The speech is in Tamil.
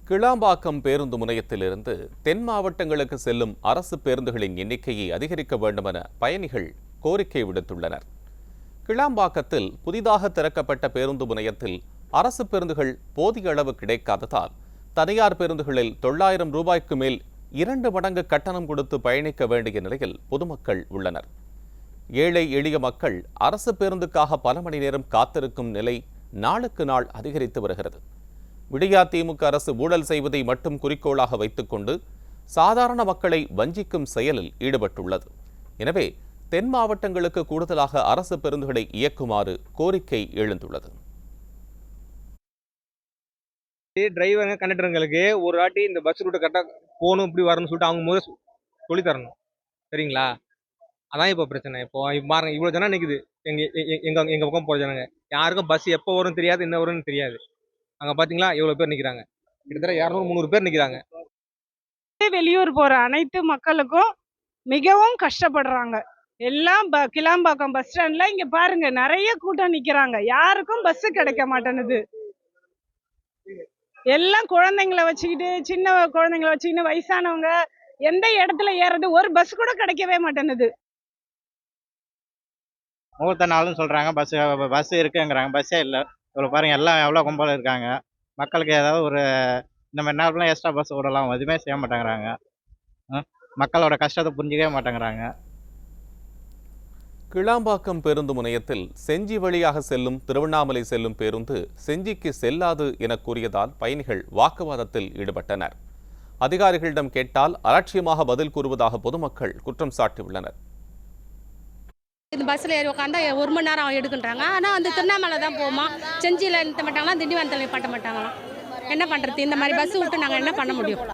கிளாம்பாக்கம் பேருந்து முனையத்திலிருந்து தென் மாவட்டங்களுக்கு செல்லும் அரசு பேருந்துகளின் எண்ணிக்கையை அதிகரிக்க வேண்டுமென பயணிகள் கோரிக்கை விடுத்துள்ளனர். கிளாம்பாக்கத்தில் புதிதாக திறக்கப்பட்ட பேருந்து முனையத்தில் அரசு பேருந்துகள் போதிய அளவு கிடைக்காததால் தனியார் பேருந்துகளில் 900 ரூபாய்க்கு மேல் 2 மடங்கு கட்டணம் கொடுத்து பயணிக்க வேண்டிய நிலையில் பொதுமக்கள் உள்ளனர். ஏழை எளிய மக்கள் அரசு பேருந்துக்காக பல மணி நேரம் காத்திருக்கும் நிலை நாளுக்கு நாள் அதிகரித்து வருகிறது. விடியா திமுக அரசு ஊழல் செய்வதை மட்டும் குறிக்கோளாக வைத்துக்கொண்டு சாதாரண மக்களை வஞ்சிக்கும் செயலில் ஈடுபட்டுள்ளது. எனவே தென் மாவட்டங்களுக்கு கூடுதலாக அரசு பேருந்துகளை இயக்குமாறு கோரிக்கை எழுந்துள்ளது. டிரைவருங்க கண்டக்டருங்களுக்கு ஒரு வாட்டி இந்த பஸ் ரூட்டை கரெக்டாக போகணும் இப்படி வரணும்னு சொல்லிட்டு அவங்க முதல் சொல்லி தரணும். சரிங்களா? அதான் இப்போ பிரச்சனை. இப்போ பாருங்க, இவ்வளோ ஜனம் நிற்குது எங்கள் பக்கம் போகிற ஜனங்க. யாருக்கும் பஸ் எப்போ வரும்னு தெரியாது, என்ன வரும்னு தெரியாது. அங்கே பார்த்தீங்களா எவ்வளோ பேர் நிற்கிறாங்க, கிட்டத்தட்ட 200-300 பேர் நிற்கிறாங்க. வெளியூர் போற அனைத்து மக்களுக்கும் மிகவும் கஷ்டப்படுறாங்க. எல்லாம் கிளாம்பாக்கம் பஸ் ஸ்டாண்ட்ல இங்க பாருங்க, நிறைய கூட்டம் நிக்கிறாங்க. யாருக்கும் பஸ் கிடைக்க மாட்டேனுது. எல்லாம் குழந்தைங்களை வச்சுக்கிட்டு, சின்ன குழந்தைங்களை வச்சுக்கிட்டு, வயசானவங்க எந்த இடத்துல ஏறது, ஒரு பஸ் கூட கிடைக்கவே மாட்டேனுது. முகூர்த்த நாள்னு சொல்றாங்க, பஸ் இருக்குங்கிறாங்க, பஸ்ஸே இல்லை. இவ்வளோ பாருங்க, எல்லாம் எவ்வளோ கும்பல் இருக்காங்க. மக்களுக்கு ஏதாவது ஒரு இந்த மாதிரி நேரத்தில் எக்ஸ்ட்ரா பஸ் விடலாம், எதுவுமே செய்ய மாட்டேங்கிறாங்க. மக்களோட கஷ்டத்தை புரிஞ்சிக்கவே மாட்டேங்கிறாங்க. கிளாம்பாக்கம் பேருந்து முனையத்தில் செஞ்சி வழியாக செல்லும் திருவண்ணாமலை செல்லும் பேருந்து செஞ்சிக்கு செல்லாது என கூறியதால் பயணிகள் வாக்குவாதத்தில் ஈடுபட்டனர். அதிகாரிகளிடம் கேட்டால் அலட்சியமாக பதில் கூறுவதாக பொதுமக்கள் குற்றம் சாட்டியுள்ளனர். இந்த பஸ்ஸில் ஏறி உட்காந்தா 1 மணி நேரம் எடுக்குன்றாங்க. ஆனால் அந்த திருவண்ணாமலை தான் போமா, செஞ்சியில் நிறுத்த மாட்டாங்களா, திண்டிவனத்தில் நிப்பாட்ட மாட்டாங்களாம். என்ன பண்ணுறது? இந்த மாதிரி பஸ் விட்டு நாங்கள் என்ன பண்ண முடியும்?